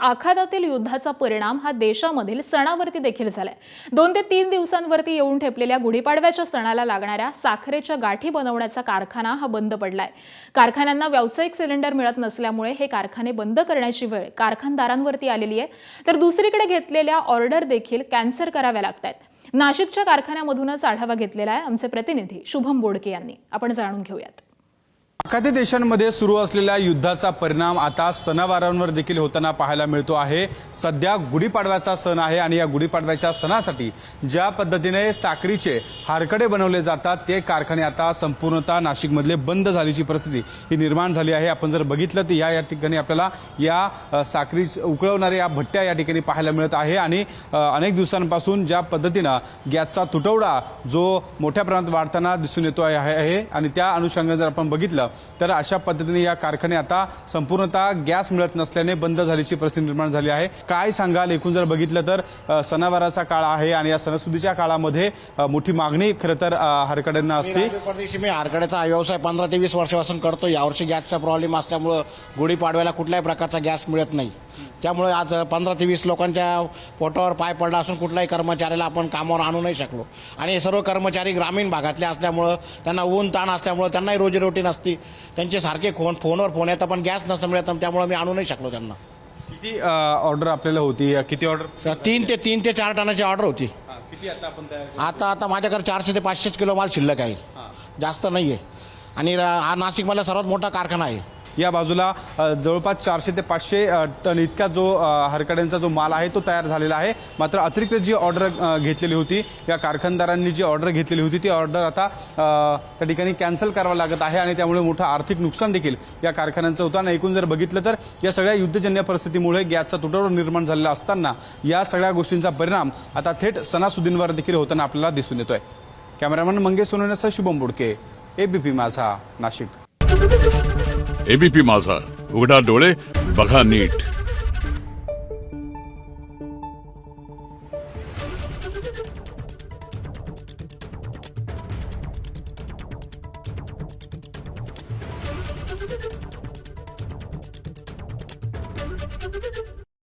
आखातातील युद्धाचा परिणाम हा देशामधील सणावरती देखील झालाय। 2 ते 3 दिवसांवरती येऊन ठेपलेल्या गुढीपाडव्याच्या सणाला लागणाऱ्या साखरेच्या गाठी बनवण्याचा कारखाना हा बंद पडलाय। कारखान्यांना व्यावसायिक सिलेंडर मिळत नसल्यामुळे हे कारखाने बंद करण्याची वेळ कारखानदारांवरती आलेली आहे, तर दुसरीकडे घेतलेल्या ऑर्डर देखील कॅन्सल कराव्या लागतायत। नाशिकच्या कारखान्यामधूनच आढावा घेतलेला आहे आमचे प्रतिनिधी शुभम बोडके यांनी। आपण जाणून घेऊयात। आखाती देशांमध्ये सुरू असलेल्या युद्धाचा परिणाम आता सणावारांवर देखील होताना पाहायला मिळतो आहे। सध्या गुढीपाडव्याचा सण आहे आणि या गुढीपाडव्याच्या सणासाठी ज्या पद्धतीने साखरीचे हारकडे बनवले जातात ते कारखाने आता संपूर्णतः नाशिकमधले बंद झाल्याची परिस्थिती ही निर्माण झाली आहे। आपण जर बघितलं तर या ठिकाणी आपल्याला या साखरी उकळवणाऱ्या या भट्ट्या या ठिकाणी पाहायला मिळत आहे आणि अनेक दिवसांपासून ज्या पद्धतीने गॅसचा तुटवडा जो मोठ्या प्रमाणात वाढताना दिसून येतो आहे आणि त्या अनुषंगाने जर आपण बघितलं तर अशा पद्धतीने या कारखाने आता संपूर्णतः गॅस मिळत नसल्याने बंद झाल्याची परिस्थिती निर्माण झाली आहे। काय सांगाल, एकूण जर बघितलं तर सणावाराचा काळ आहे आणि या सणासुदीच्या काळामध्ये मोठी मागणी खरं तर हारकड्यांना असते। परदेशी मी हारकड्याचा व्यवसाय 15 ते 20 वर्षापासून करतो। यावर्षी गॅसचा प्रॉब्लेम असल्यामुळे गुढीपाडव्याला कुठल्याही प्रकारचा गॅस मिळत नाही, त्यामुळे आज 15 ते 20 लोकांच्या पोटावर पाय पडला असून कुठल्याही कर्मचाऱ्याला आपण कामावर आणू नाही शकलो आणि हे सर्व कर्मचारी ग्रामीण भागातले असल्यामुळे त्यांना ऊन ताण असल्यामुळे त्यांनाही रोजीरोटी नसती, त्यांचे सारखे फोनवर फोन येतात पण गॅस नसतं मिळत, त्यामुळे मी आणू नाही शकलो त्यांना। किती ऑर्डर आपल्याला होती, किती ऑर्डर? 3 ते 4 टनाची ऑर्डर होती। किती आता आपण आता माझ्याकडे 400 ते 500 किलो माल शिल्लक आहे, जास्त नाही आहे आणि हा नाशिकमधला सर्वात मोठा कारखाना आहे। या बाजूला जवळपास 400 ते 500 टन इतका जो हारकड्यांचा जो माल आहे तो तयार झालेला आहे। मात्र अतिरिक्त जी ऑर्डर घेतलेली होती, या कारखानदारांनी जी ऑर्डर घेतलेली होती ती ऑर्डर आता त्या ठिकाणी कॅन्सल करावं लागत आहे आणि त्यामुळे मोठं आर्थिक नुकसान देखील या कारखान्यांचं होतं। आणि एकूण जर बघितलं तर या सगळ्या युद्धजन्य परिस्थितीमुळे गॅसचा तुटवडा निर्माण झालेला असताना या सगळ्या गोष्टींचा परिणाम आता थेट सणासुदींवर देखील होताना आपल्याला दिसून येतोय। कॅमेरामन मंगेश सोनवणेसह शुभम बोडके, एबीपी माझा, नाशिक। एबीपी माझा, उघडा डोळे बघा नीट।